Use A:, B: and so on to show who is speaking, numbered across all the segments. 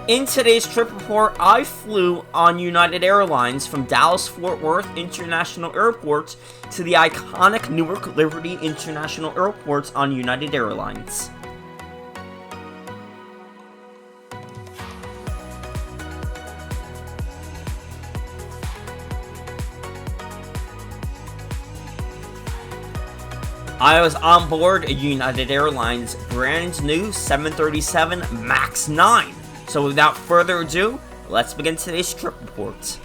A: In today's trip report, I flew on United Airlines from Dallas-Fort Worth International Airport to the iconic Newark Liberty International Airport on United Airlines. I was on board a United Airlines brand new 737 MAX 9. So without further ado, let's begin today's trip report.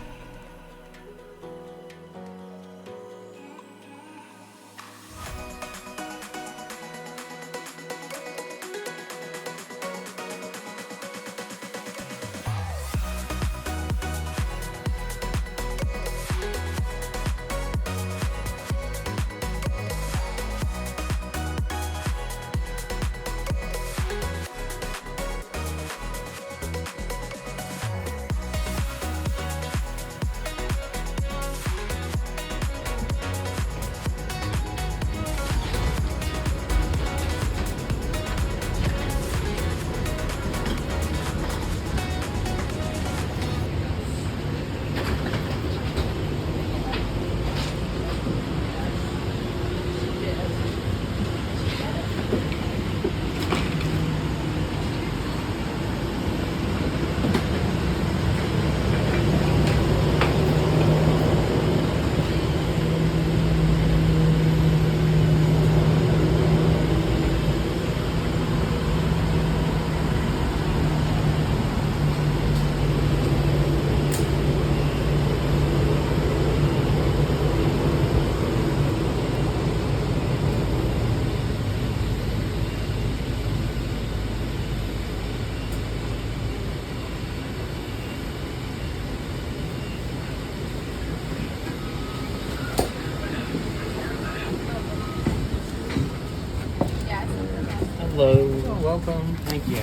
A: Hello.
B: Oh, welcome.
A: Thank you.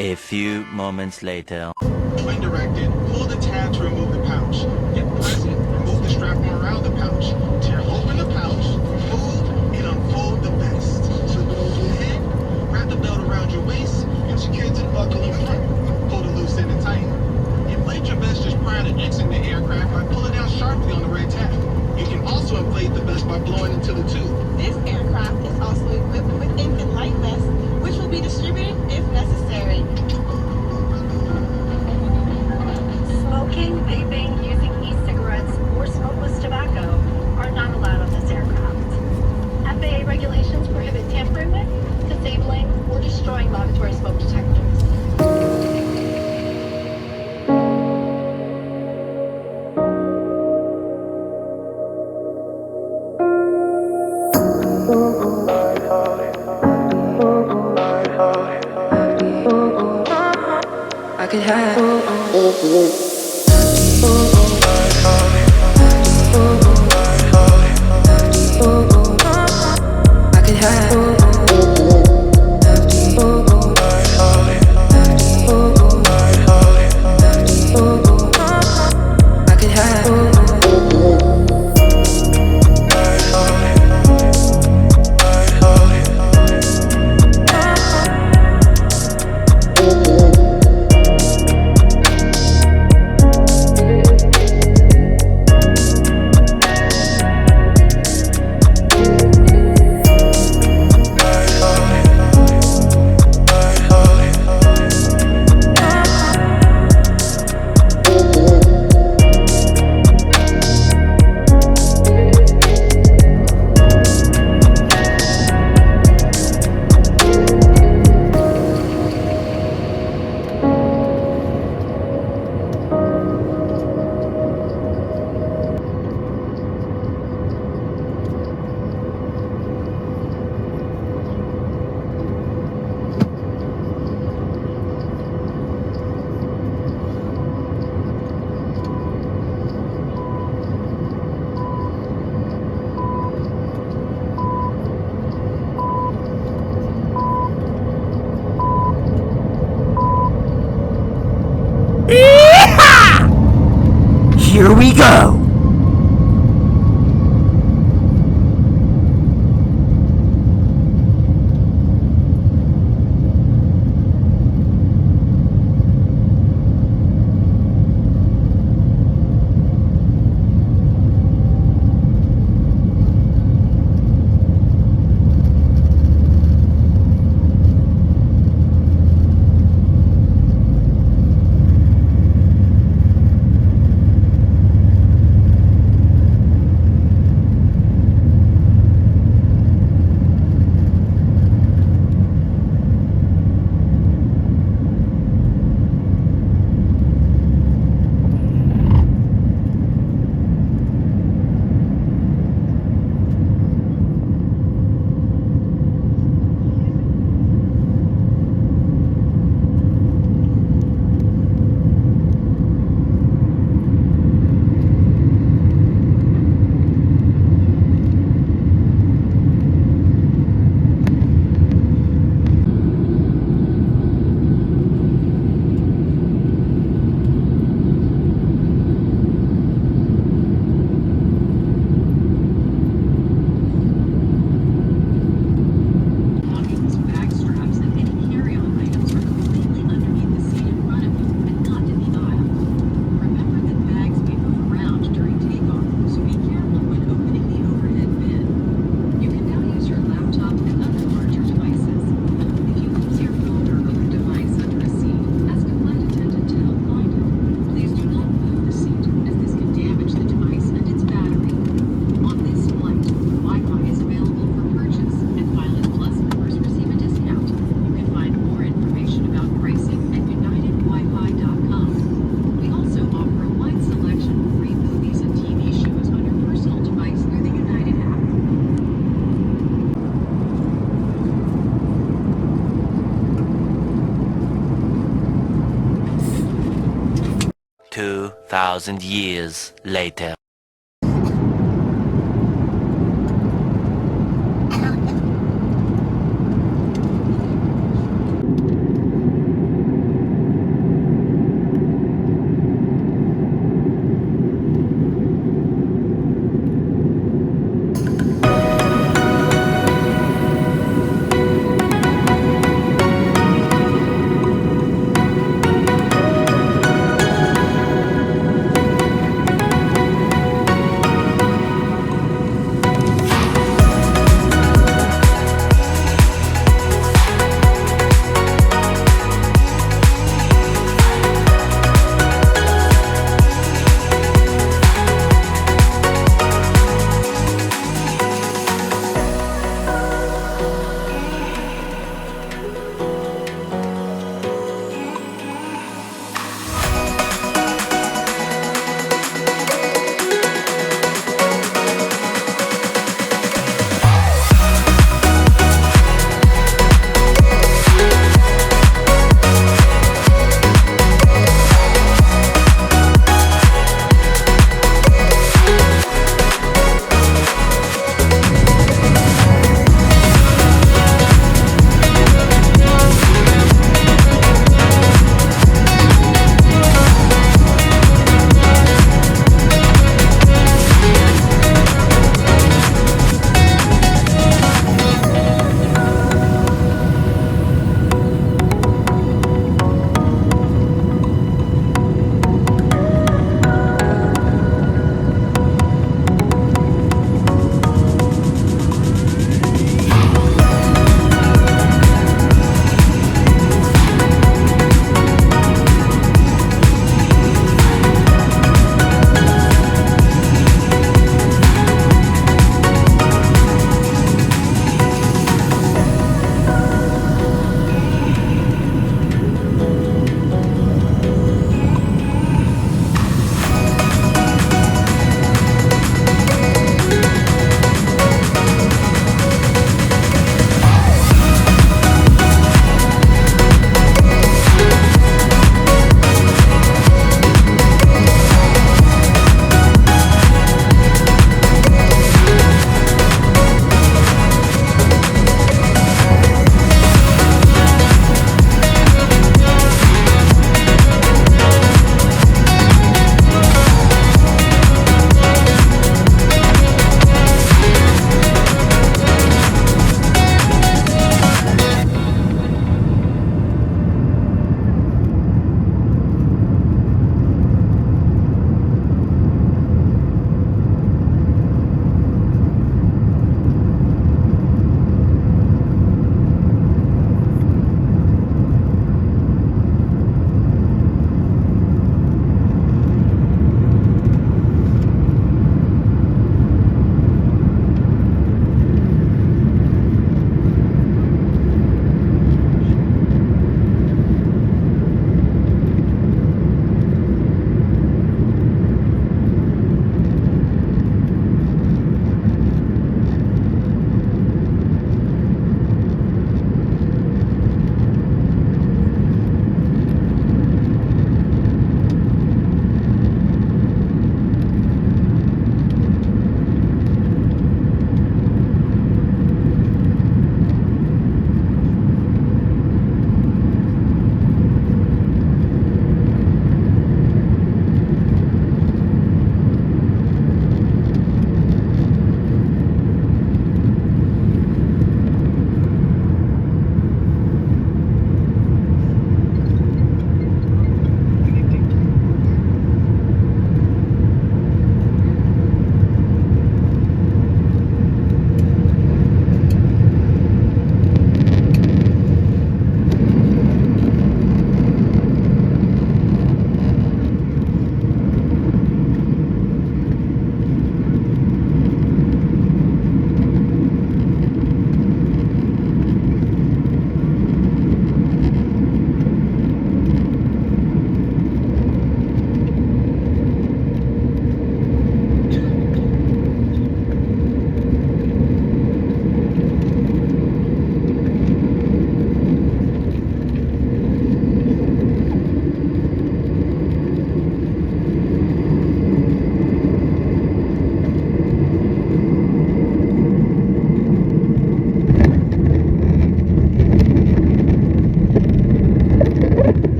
C: A few moments later.
D: When directed, pull the tab to remove the pouch. If present, remove the strap around the pouch. Tear open the pouch, remove, and unfold the vest. Slip it over your head, wrap the belt around your waist, and secure it to the buckle in front. Pull the loose end and tighten. Inflate your vest just prior to exiting the aircraft by pulling down sharply on the red tab. You can also inflate the vest by blowing into the tube.
E: This aircraft is also equipped with infant light vests, which will be distributed if necessary.
F: Smoking, vaping, using e-cigarettes, or smokeless tobacco are not allowed on this aircraft. FAA regulations prohibit tampering with, disabling, or destroying lavatory smoke detectors.
G: I could have I could have I could have
A: we go!
B: Bag straps and any carry-on items are completely underneath the seat in front of you and not in the aisle. Remember that bags may move around during takeoff, so be careful when opening the overhead bin. You can now use your laptop and other larger devices. If you lose your phone or other device under a seat, ask a flight attendant to help find it. Please do not move the seat, as this can damage the device and its battery. On this flight, Wi-Fi is available for purchase, and Pilot Plus members receive a discount. You can find more information about pricing at UnitedWiFi.com. We also offer a wide selection of free movies and TV shows on your personal device through the United app.
C: 2,000 years later.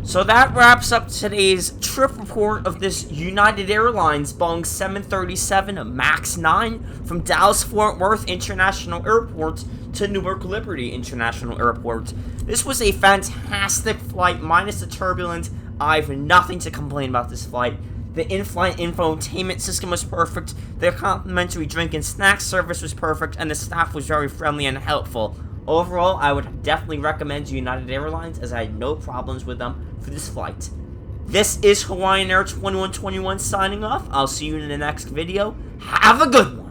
A: So that wraps up today's trip report of this United Airlines Boeing 737 MAX 9 from Dallas-Fort Worth International Airport to Newark Liberty International Airport. This was a fantastic flight, minus the turbulence. I have nothing to complain about this flight. The in-flight infotainment system was perfect, the complimentary drink and snack service was perfect, and the staff was very friendly and helpful. Overall, I would definitely recommend United Airlines, as I had no problems with them for this flight. This is Hawaiian Air 2121 signing off. I'll see you in the next video. Have a good one!